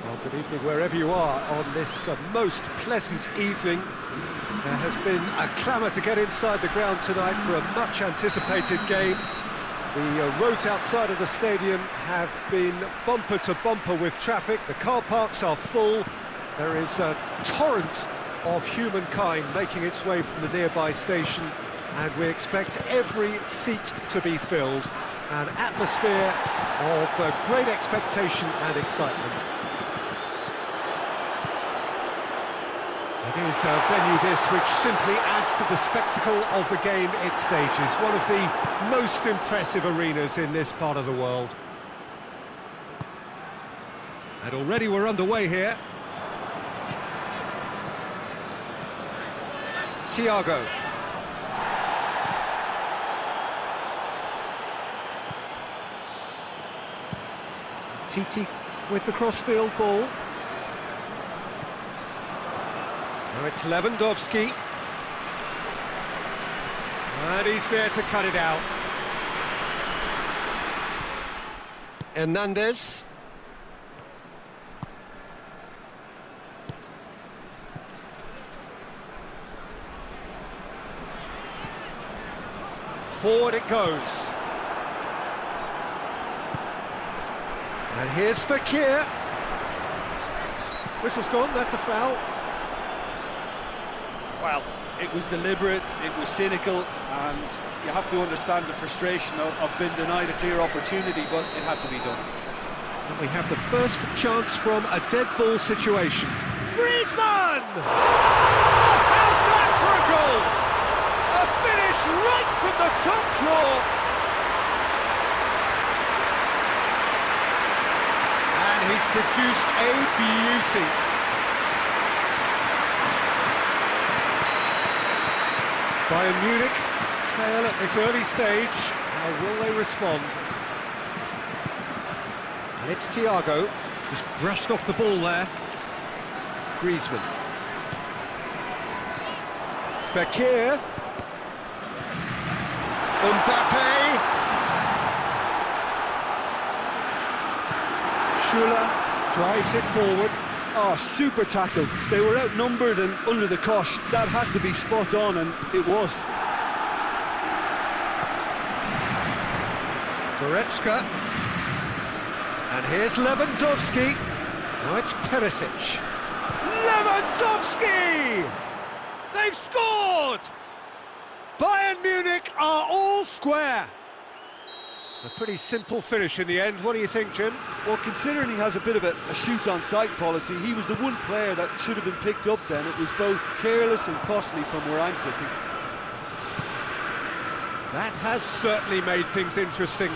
Well, good evening wherever you are on this most pleasant evening. There has been a clamour to get inside the ground tonight for a much-anticipated game. The roads outside of the stadium have been bumper to bumper with traffic. The car parks are full. There is a torrent of humankind making its way from the nearby station, and we expect every seat to be filled. An atmosphere of great expectation and excitement. It is a venue this which simply adds to the spectacle of the game it stages. One of the most impressive arenas in this part of the world. And already we're underway here. Thiago. Titi with the crossfield ball. Now it's Lewandowski. And he's there to cut it out. Hernandez. Forward it goes. And here's Fekir. Whistle's gone, that's a foul. Well, it was deliberate, it was cynical, and you have to understand the frustration of being denied a clear opportunity, but it had to be done. And we have the first chance from a dead ball situation. Griezmann! Oh, how's that for a goal? A finish right from the top draw. And he's produced a beauty. Bayern Munich trail at this early stage. How will they respond? And it's Thiago, who's brushed off the ball there. Griezmann. Fekir. Mbappe. Schuller drives it forward. Oh, super tackle. They were outnumbered and under the cosh. That had to be spot on, and it was. Goretzka. And here's Lewandowski. Now it's Perisic. Lewandowski! They've scored! Bayern Munich are all square. A pretty simple finish in the end. What do you think, Jim? Well, considering he has a bit of a shoot-on-sight policy, he was the one player that should have been picked up then. It was both careless and costly from where I'm sitting. That has certainly made things interesting.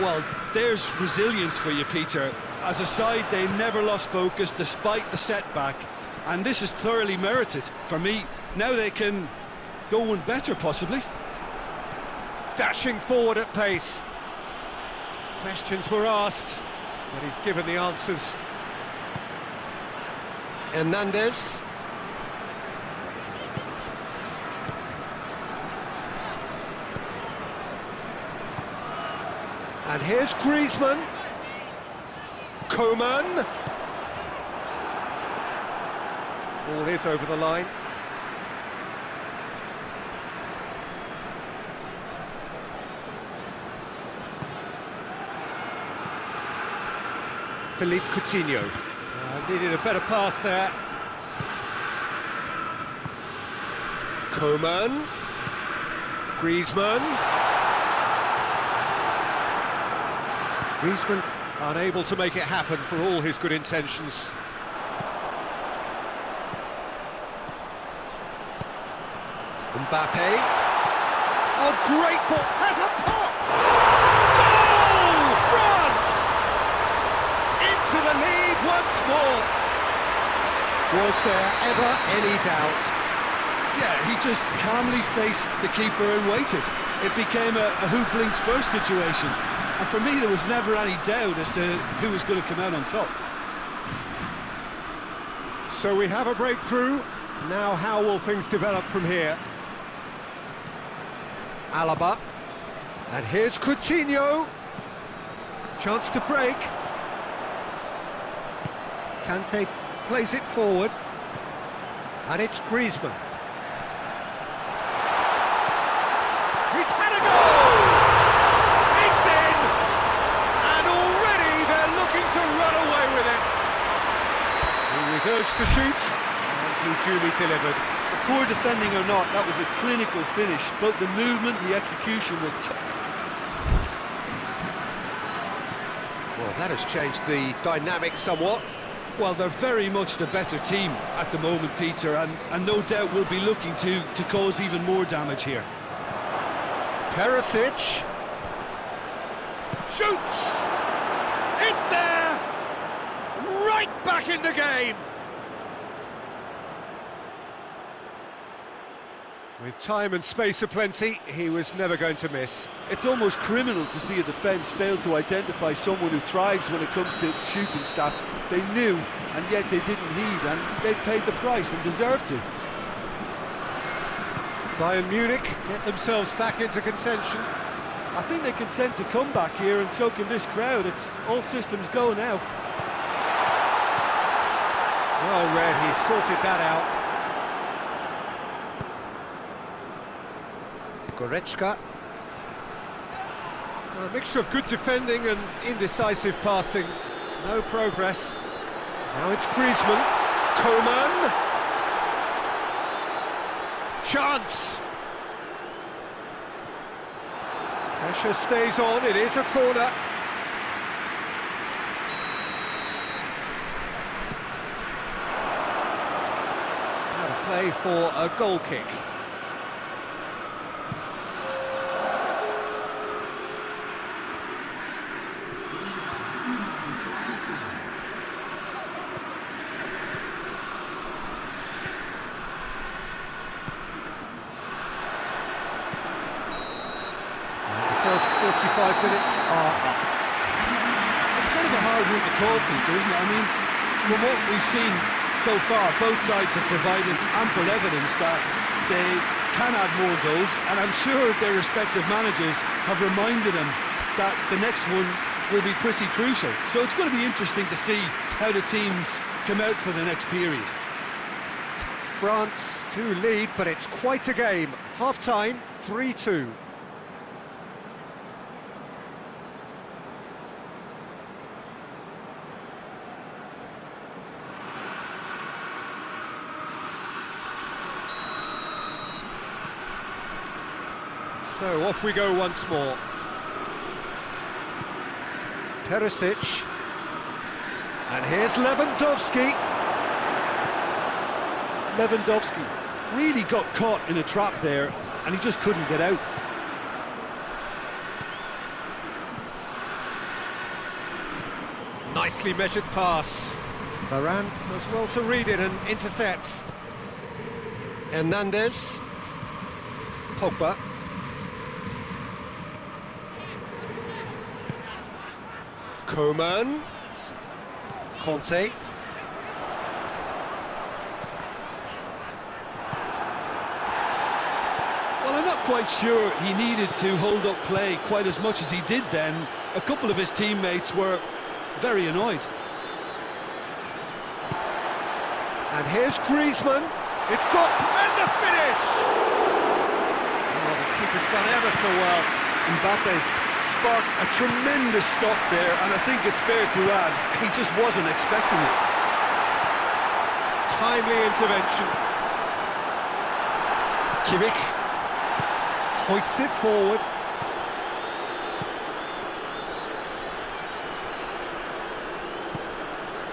Well, there's resilience for you, Peter. As a side, they never lost focus despite the setback, and this is thoroughly merited. For me, now they can go one better, possibly. Dashing forward at pace. Questions were asked, but he's given the answers. Hernandez. And here's Griezmann. Coman. Ball is over the line. Philippe Coutinho. Needed a better pass there. Coman. Griezmann. Griezmann unable to make it happen for all his good intentions. Mbappe. Oh, great ball! Has a pop! Goal! France! Into the lead once more. Was there ever any doubt? Yeah, he just calmly faced the keeper and waited. It became a who blinks first situation. And for me, there was never any doubt as to who was going to come out on top. So we have a breakthrough. Now how will things develop from here? Alaba. And here's Coutinho. Chance to break. Kante plays it forward. And it's Griezmann. He's had a goal! It's in! And already they're looking to run away with it. He was urged to shoot, and he duly delivered. Poor defending or not, that was a clinical finish. Both the movement and the execution were Well, that has changed the dynamic somewhat. Well, they're very much the better team at the moment, Peter, and no doubt will be looking to cause even more damage here. Perisic shoots! It's there! Right back in the game! With time and space aplenty, he was never going to miss. It's almost criminal to see a defence fail to identify someone who thrives when it comes to shooting stats. They knew, and yet they didn't heed, and they've paid the price and deserve to. Bayern Munich get themselves back into contention. I think they can sense a comeback here, and so can this crowd. It's all systems go now. Well read, he sorted that out. Goretzka. A mixture of good defending and indecisive passing. No progress. Now it's Griezmann. Coman. Chance. Pressure stays on, it is a corner. Out of play for a goal kick. First 45 minutes are up. It's kind of a hard one to call, Peter, isn't it? I mean, from what we've seen so far, both sides have provided ample evidence that they can add more goals, and I'm sure their respective managers have reminded them that the next one will be pretty crucial. So it's going to be interesting to see how the teams come out for the next period. France to lead, but it's quite a game. Half-time, 3-2. So off we go once more. Perisic. And here's Lewandowski. Lewandowski really got caught in a trap there, and he just couldn't get out. Nicely measured pass. Varane does well to read it and intercepts. Hernandez. Pogba. Coman. Conte. Well, I'm not quite sure he needed to hold up play quite as much as he did then. A couple of his teammates were very annoyed. And here's Griezmann. It's got and the finish! Oh, the keeper's done ever so well. Mbappe sparked a tremendous stop there, and I think it's fair to add, he just wasn't expecting it. Timely intervention. Kimmich hoists it forward.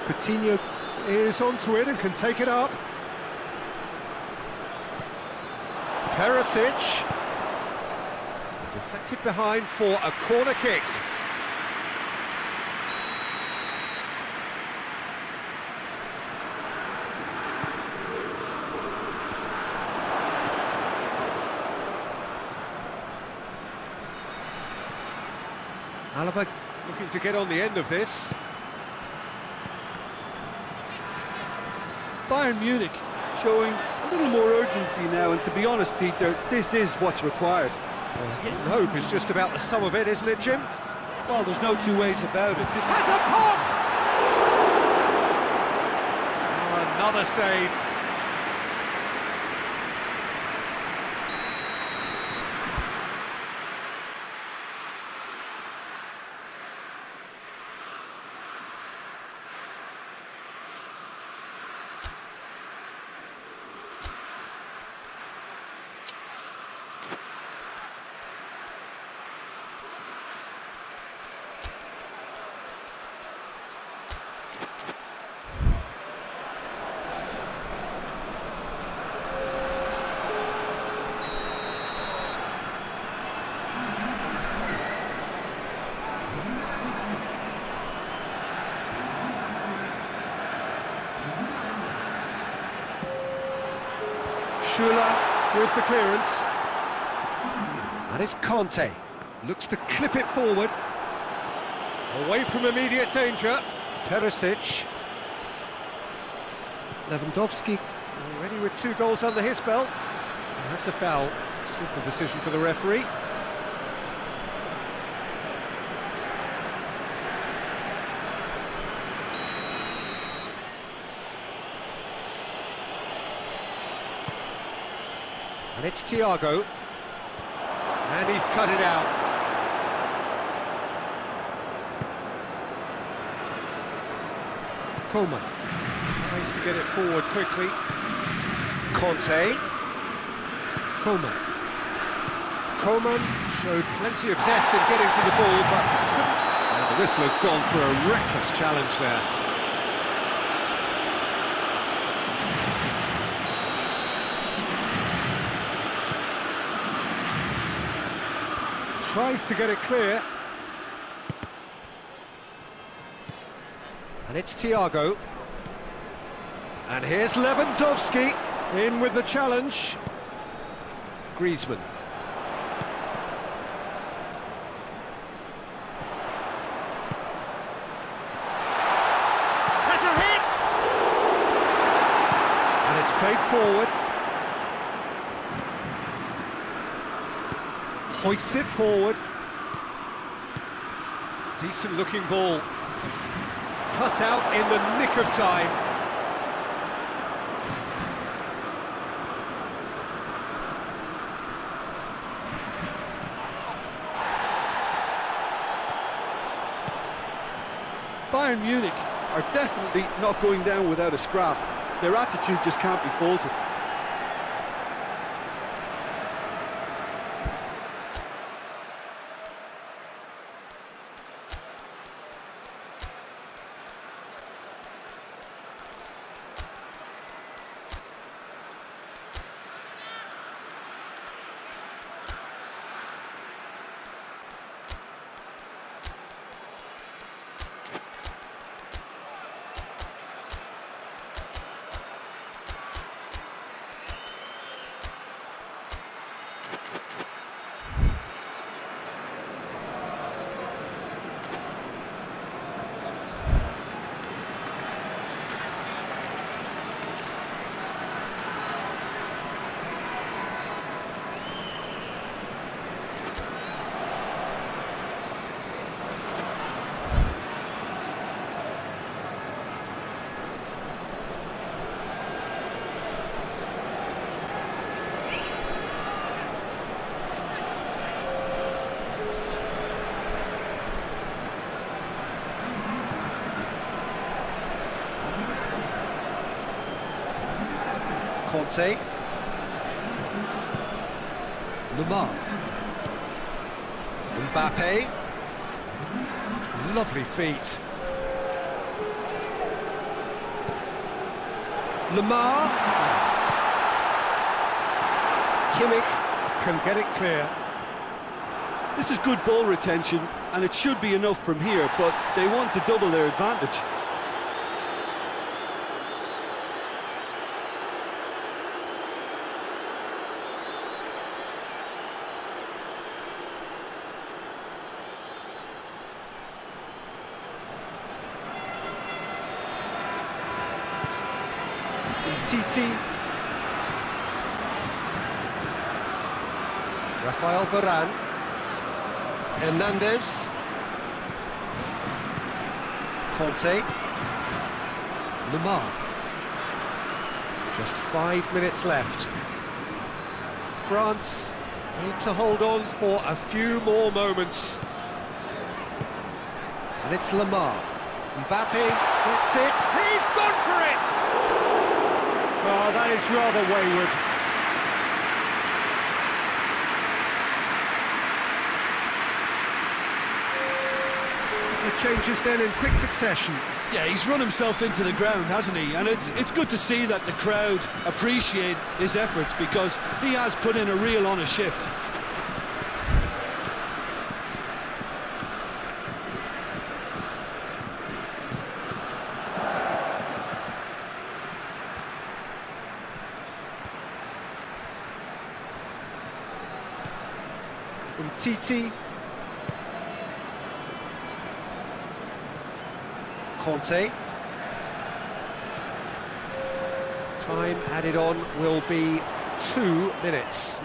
Coutinho is onto it and can take it up. Perisic deflected behind for a corner kick. Alaba looking to get on the end of this. Bayern Munich showing a little more urgency now, and to be honest, Peter, this is what's required. Hit and hope is just about the sum of it, isn't it, Jim? Well, there's no two ways about it. Has a pop! Another save. Schüller with the clearance. And it's Conte. Looks to clip it forward. Away from immediate danger. Perisic. Lewandowski already with 2 goals under his belt. And that's a foul. Simple decision for the referee. And it's Thiago, and he's cut it out. Coman tries to get it forward quickly. Conte. Coman showed plenty of zest in getting to the ball, but couldn't. And the whistler's gone for a reckless challenge there. Tries to get it clear. And it's Thiago. And here's Lewandowski in with the challenge. Griezmann. Has a hit! And it's played forward. Hoists it forward. Decent looking ball. Cut out in the nick of time. Bayern Munich are definitely not going down without a scrap. Their attitude just can't be faulted. Conte. Lemar. Mbappe. Lovely feet. Lemar. Kimmich can get it clear. This is good ball retention, and it should be enough from here, but they want to double their advantage. Titi. Rafael Varane. Hernandez. Conte. Lemar. Just 5 minutes left. France need to hold on for a few more moments. And it's Lamar. Mbappe gets it. He's gone for it! Oh, that is rather wayward. The changes then in quick succession. Yeah, he's run himself into the ground, hasn't he? And it's good to see that the crowd appreciate his efforts, because he has put in a real honest shift. Titi. Conte. Time added on will be 2 minutes.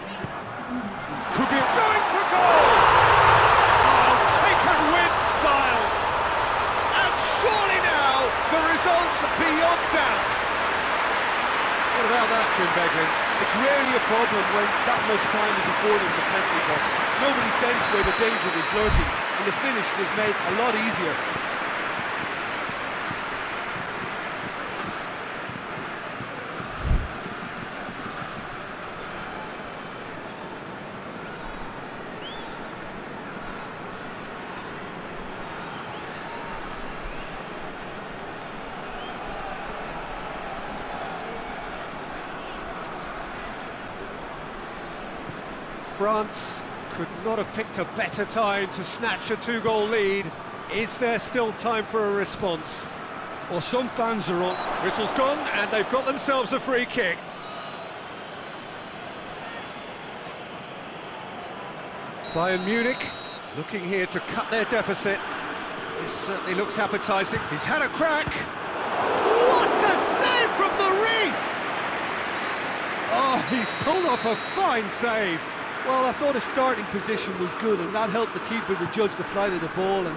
Could be going for goal! Oh, taken with style! And surely now, the result's beyond doubt. What about that, Jim Beglin? It's rarely a problem when that much time is afforded in the penalty box. Nobody sensed where the danger was lurking, and the finish was made a lot easier. France could not have picked a better time to snatch a 2-goal lead. Is there still time for a response? Well, some fans are on. Whistle's gone, and they've got themselves a free kick. Bayern Munich looking here to cut their deficit. This certainly looks appetising. He's had a crack. What a save from the Reese! Oh, he's pulled off a fine save. Well, I thought his starting position was good, and that helped the keeper to judge the flight of the ball and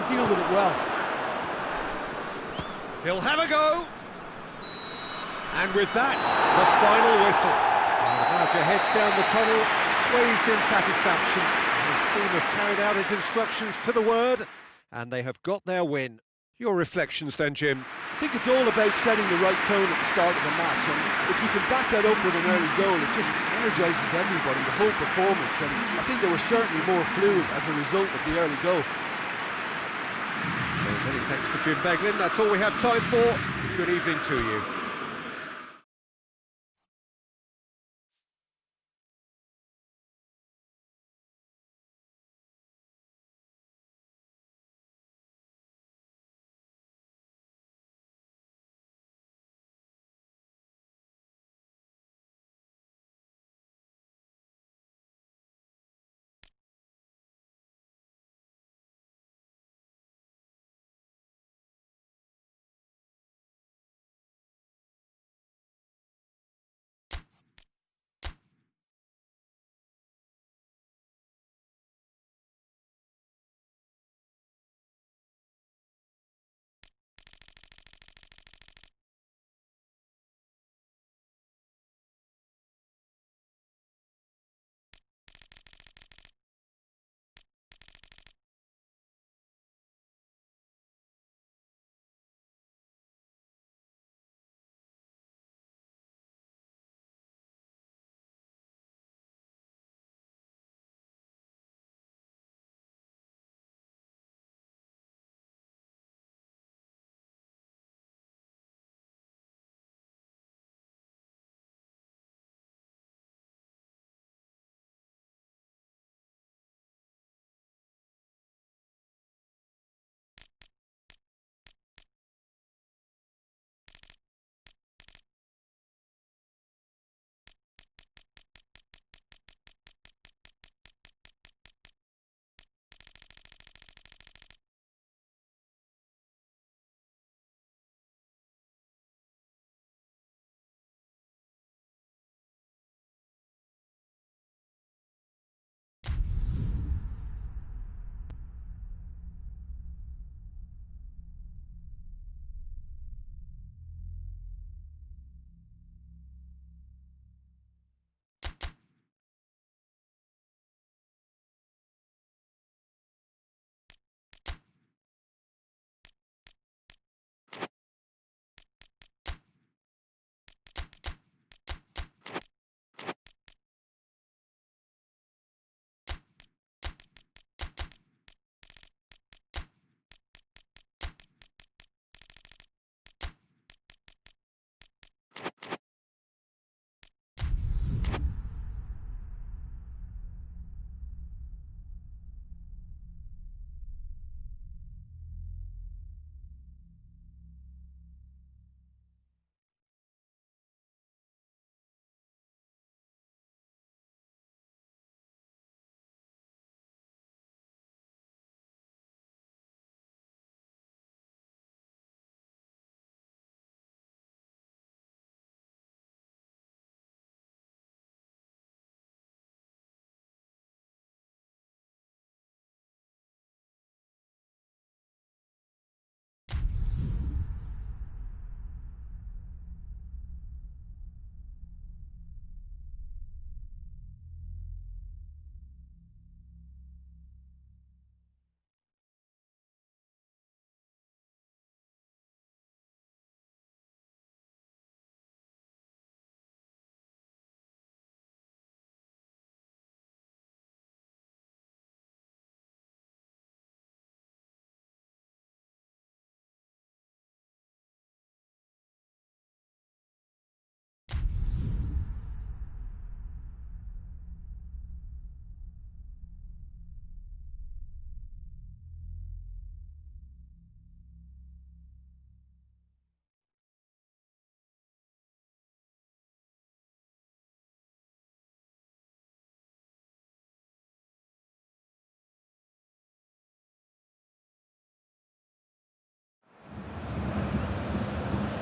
deal with it well. He'll have a go. And with that, the final whistle. The manager heads down the tunnel, swathed in satisfaction. His team have carried out his instructions to the word, and they have got their win. Your reflections then, Jim? I think it's all about setting the right tone at the start of the match, and if you can back that up with an early goal, it just energises everybody, the whole performance, and I think they were certainly more fluid as a result of the early goal. So many thanks to Jim Beglin. That's all we have time for. Good evening to you.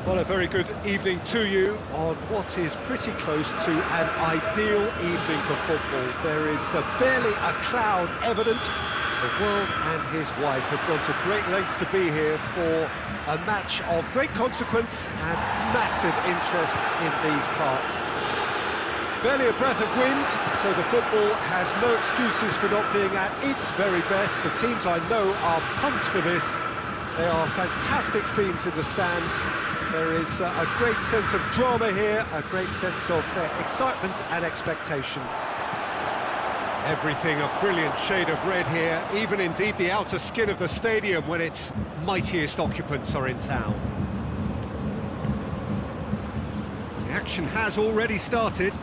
Well, a very good evening to you on what is pretty close to an ideal evening for football. There is barely a cloud evident. The world and his wife have gone to great lengths to be here for a match of great consequence and massive interest in these parts. Barely a breath of wind, so the football has no excuses for not being at its very best. The teams I know are pumped for this. There are fantastic scenes in the stands. There is a great sense of drama here, a great sense of excitement and expectation. Everything a brilliant shade of red here, even indeed the outer skin of the stadium when its mightiest occupants are in town. The action has already started.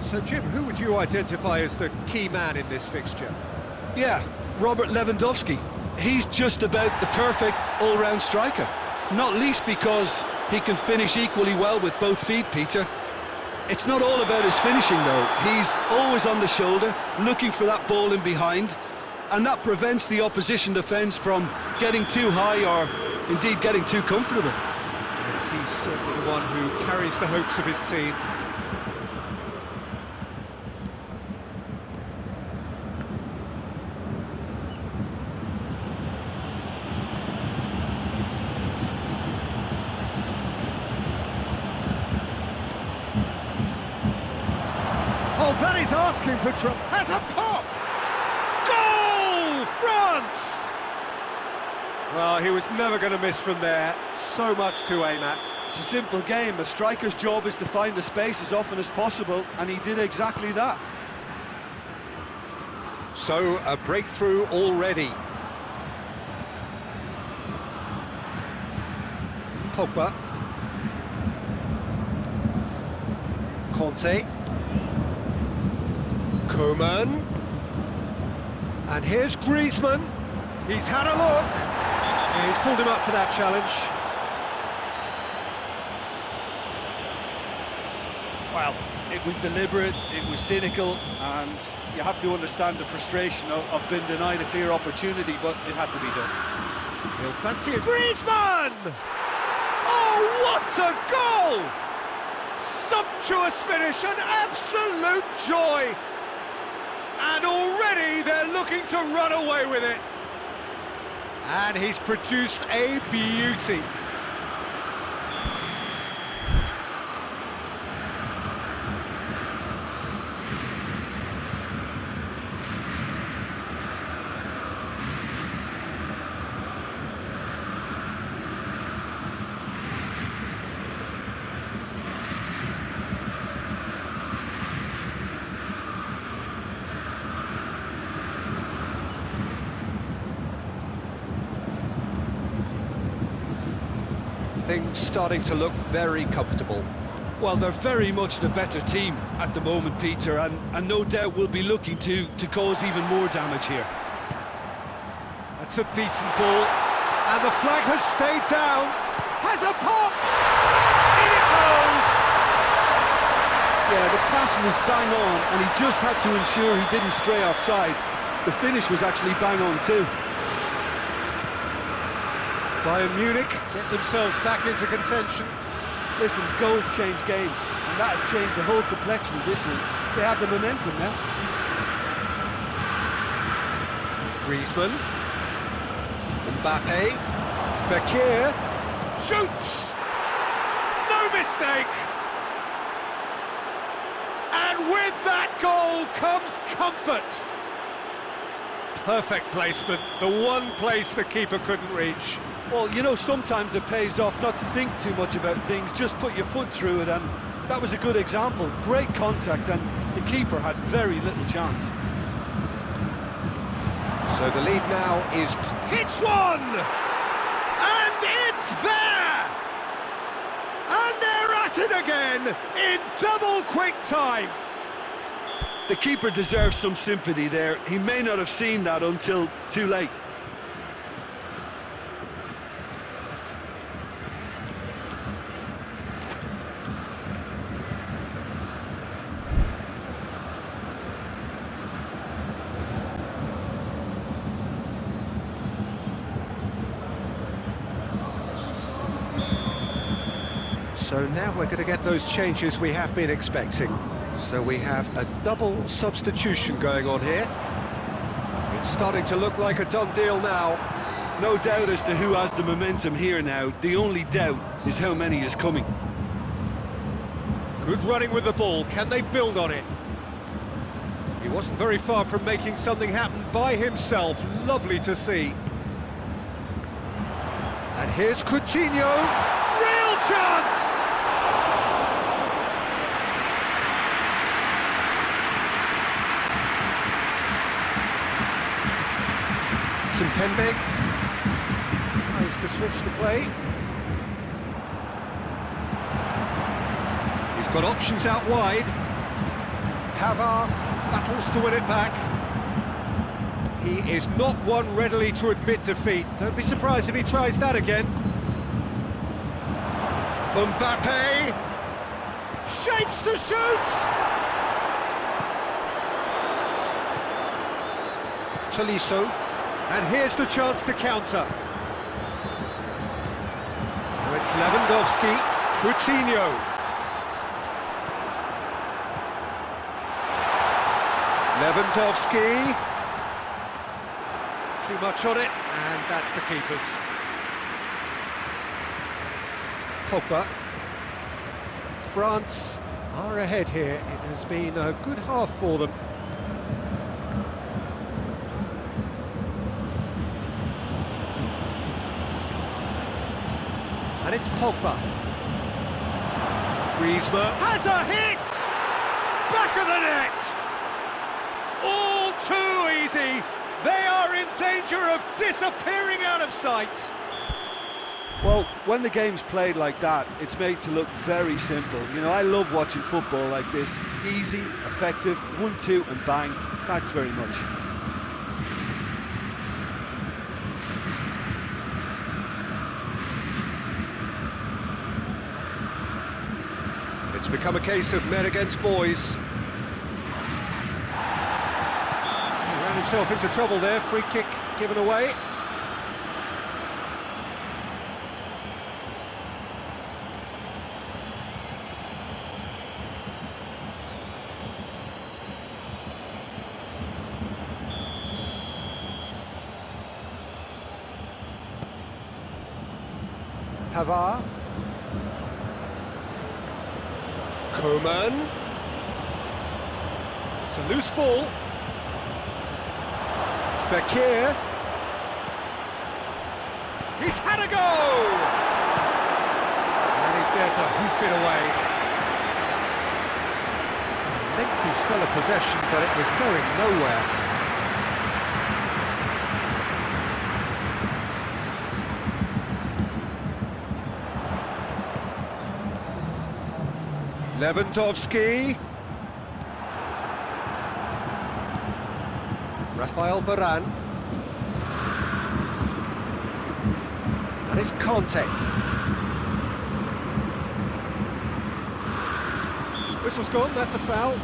So, Jim, who would you identify as the key man in this fixture? Yeah, Robert Lewandowski. He's just about the perfect all-round striker. Not least because he can finish equally well with both feet, Peter. It's not all about his finishing, though. He's always on the shoulder, looking for that ball in behind, and that prevents the opposition defence from getting too high or, indeed, getting too comfortable. Yes, he's certainly the one who carries the hopes of his team. Oh, that is asking for trouble. Has a pop! Goal! France! Well, he was never going to miss from there. So much to aim at. It's a simple game. A striker's job is to find the space as often as possible, and he did exactly that. So, a breakthrough already. Pogba. Conte. Koeman. And here's Griezmann. He's had a look. He's pulled him up for that challenge. Well, it was deliberate, it was cynical, and you have to understand the frustration of being denied a clear opportunity, but it had to be done. He'll fancy it. Griezmann! Oh, what a goal! Sumptuous finish, an absolute joy! And already they're looking to run away with it. And he's produced a beauty. Things starting to look very comfortable. Well, they're very much the better team at the moment, Peter, and no doubt will be looking to cause even more damage here. That's a decent ball, and the flag has stayed down. Has a pop! In it goes! Yeah, the pass was bang on, and he just had to ensure he didn't stray offside. The finish was actually bang on too. Bayern Munich get themselves back into contention. Listen, goals change games, and that has changed the whole complexion of this one. They have the momentum now. Griezmann. Mbappe. Fekir. Shoots! No mistake! And with that goal comes comfort. Perfect placement, the one place the keeper couldn't reach. Well, you know, sometimes it pays off not to think too much about things, just put your foot through it, and that was a good example. Great contact, and the keeper had very little chance. So the lead now is... Hits one! And it's there! And they're at it again in double quick time. The keeper deserves some sympathy there. He may not have seen that until too late. So now we're going to get those changes we have been expecting. So we have a double substitution going on here. It's starting to look like a done deal now. No doubt as to who has the momentum here now. The only doubt is how many is coming. Good running with the ball. Can they build on it? He wasn't very far from making something happen by himself. Lovely to see. And here's Coutinho. Real chance! Kimpembe tries to switch the play. He's got options out wide. Pavard battles to win it back. He is not one readily to admit defeat. Don't be surprised if he tries that again. Mbappe shapes to shoot! Tolisso, and here's the chance to counter. Now it's Lewandowski, Coutinho. Lewandowski. Too much on it, and that's the keeper's. Pogba. France are ahead here. It has been a good half for them. And it's Pogba. Griezmann has a hit! Back of the net! All too easy! They are in danger of disappearing out of sight! Well, when the game's played like that, it's made to look very simple. You know, I love watching football like this. Easy, effective, 1-2 and bang. Thanks very much. It's become a case of men against boys. He ran himself into trouble there, free kick given away. Pavard. Coman. It's a loose ball. Fekir. He's had a go! And he's there to hoof it away. Lengthy spell of possession, but it was going nowhere. Lewandowski. Rafael Varane. And it's Conte. Whistle's gone, that's a foul.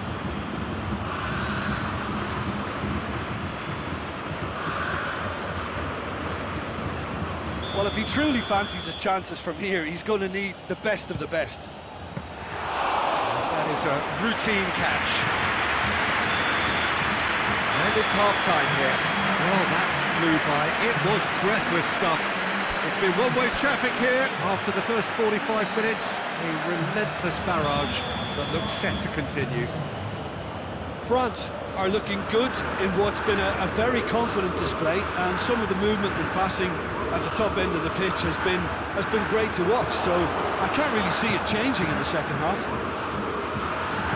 Well, if he truly fancies his chances from here, he's going to need the best of the best. That is a routine catch. And it's half-time here. Well, that flew by. It was breathless stuff. It's been one-way traffic here after the first 45 minutes. A relentless barrage that looks set to continue. France are looking good in what's been a very confident display, and some of the movement and passing at the top end of the pitch has been great to watch, so I can't really see it changing in the second half.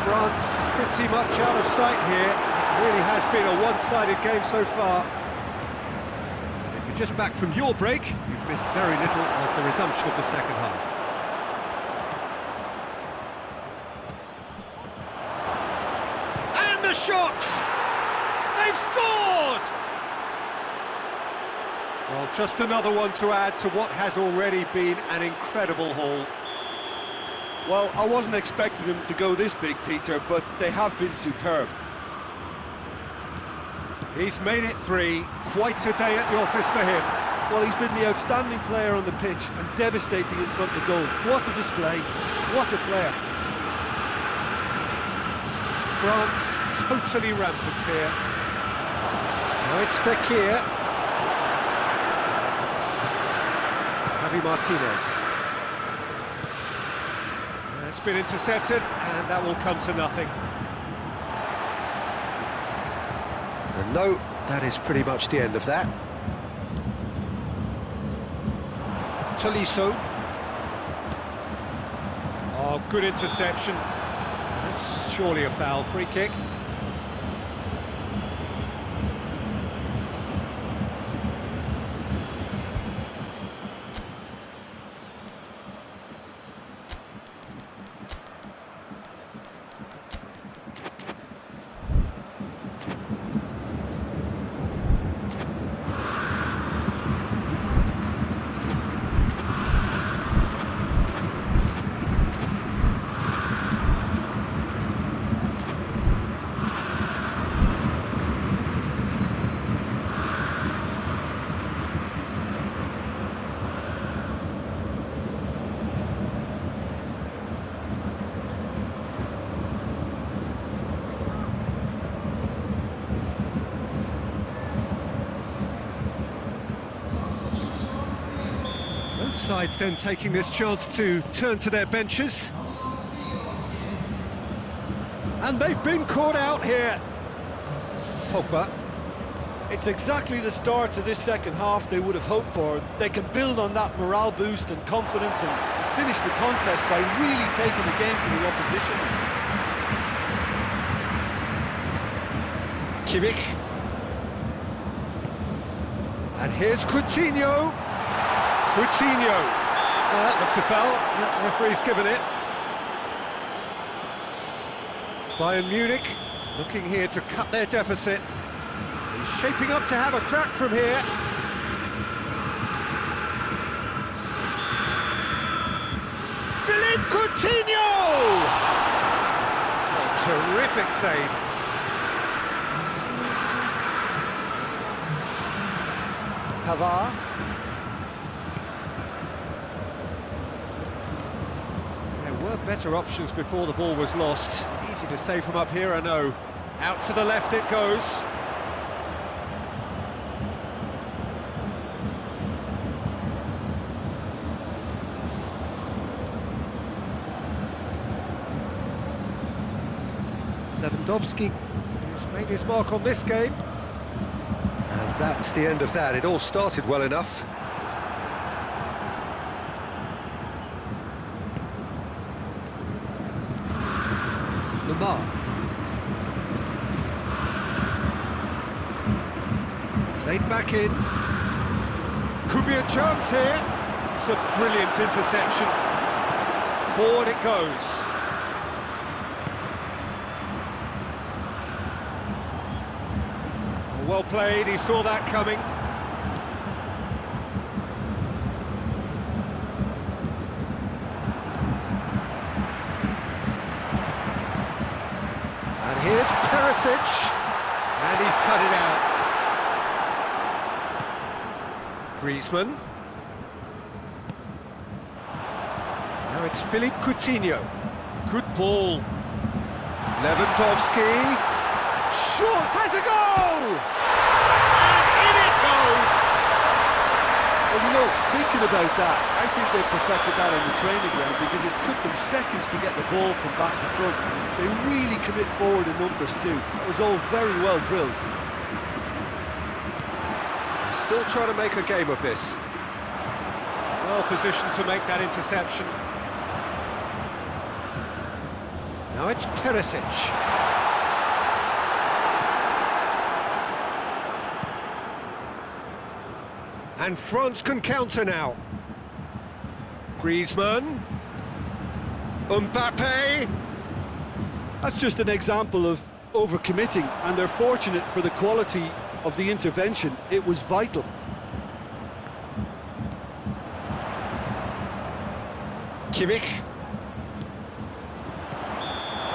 France pretty much out of sight here. It really has been a one-sided game so far. If you're just back from your break, you've missed very little of the resumption of the second half. And the shot! They've scored! Well, just another one to add to what has already been an incredible haul. Well, I wasn't expecting them to go this big, Peter, but they have been superb. He's made it three. Quite a day at the office for him. Well, he's been the outstanding player on the pitch and devastating in front of the goal. What a display, what a player. France totally rampant here. Now it's Fekir. Javi Martinez. It's been intercepted, and that will come to nothing. And no, that is pretty much the end of that. Tolisso. Oh, good interception. That's surely a foul. Free kick. Both sides then taking this chance to turn to their benches. And they've been caught out here. Pogba. It's exactly the start to this second half they would have hoped for. They can build on that morale boost and confidence and finish the contest by really taking the game to the opposition. Kimmich. And here's Coutinho. Coutinho. Well, that looks a foul. Yeah, referee's given it. Bayern Munich looking here to cut their deficit. He's shaping up to have a crack from here. Philippe Coutinho! Oh, terrific save. Pavard. There were better options before the ball was lost. Easy to save from up here, I know. Out to the left it goes. Lewandowski has made his mark on this game. And that's the end of that. It all started well enough. Lamar. Played back in. Could be a chance here. It's a brilliant interception. Forward it goes. Well played, he saw that coming. And here's Perisic, and he's cut it out. Griezmann. Now it's Philippe Coutinho. Good ball. Lewandowski. Short, has a goal! And in it goes! Well, you know, thinking about that, I think they perfected that on the training ground because it took them seconds to get the ball from back to front. They really commit forward in numbers too. That was all very well drilled. Still trying to make a game of this. Well positioned to make that interception. Now it's Perisic. And France can counter now. Griezmann. Mbappe. That's just an example of overcommitting, and they're fortunate for the quality of the intervention. It was vital. Kimmich.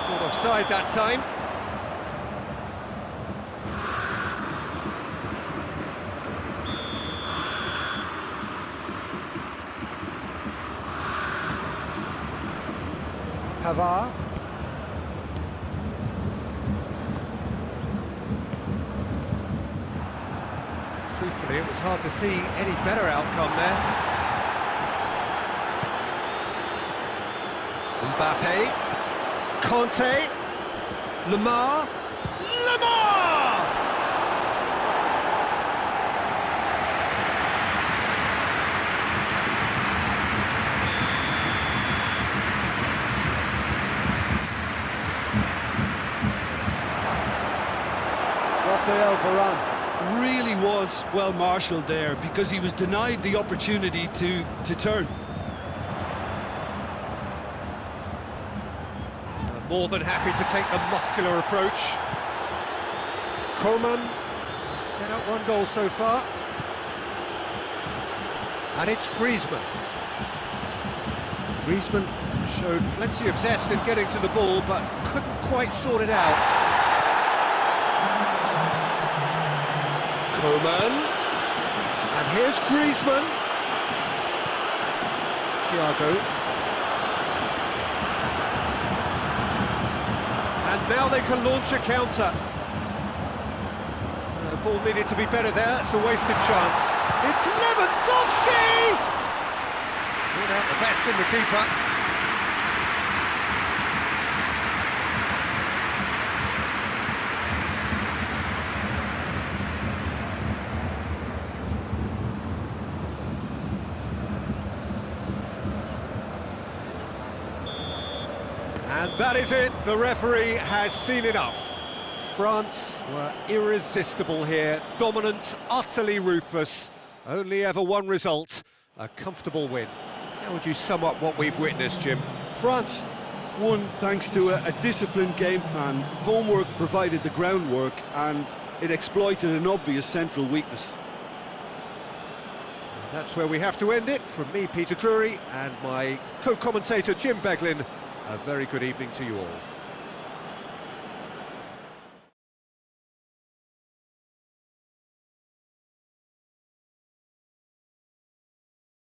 Not offside that time. Pavard. Truthfully, it was hard to see any better outcome there. Mbappe, Conte, Lemar, Rafael Varane. Really was well marshalled there because he was denied the opportunity to turn. More than happy to take the muscular approach. Coman set up one goal so far. And it's Griezmann. Griezmann showed plenty of zest in getting to the ball, but couldn't quite sort it out. Coman. And here's Griezmann. Thiago. And now they can launch a counter. The ball needed to be better there, it's a wasted chance. It's Lewandowski! Brought out the best in the keeper. And that is it, the referee has seen enough. France were irresistible here, dominant, utterly ruthless. Only ever one result, a comfortable win. How would you sum up what we've witnessed, Jim? France won thanks to a disciplined game plan. Homework provided the groundwork and it exploited an obvious central weakness. That's where we have to end it. From me, Peter Drury, and my co-commentator, Jim Beglin, a very good evening to you all.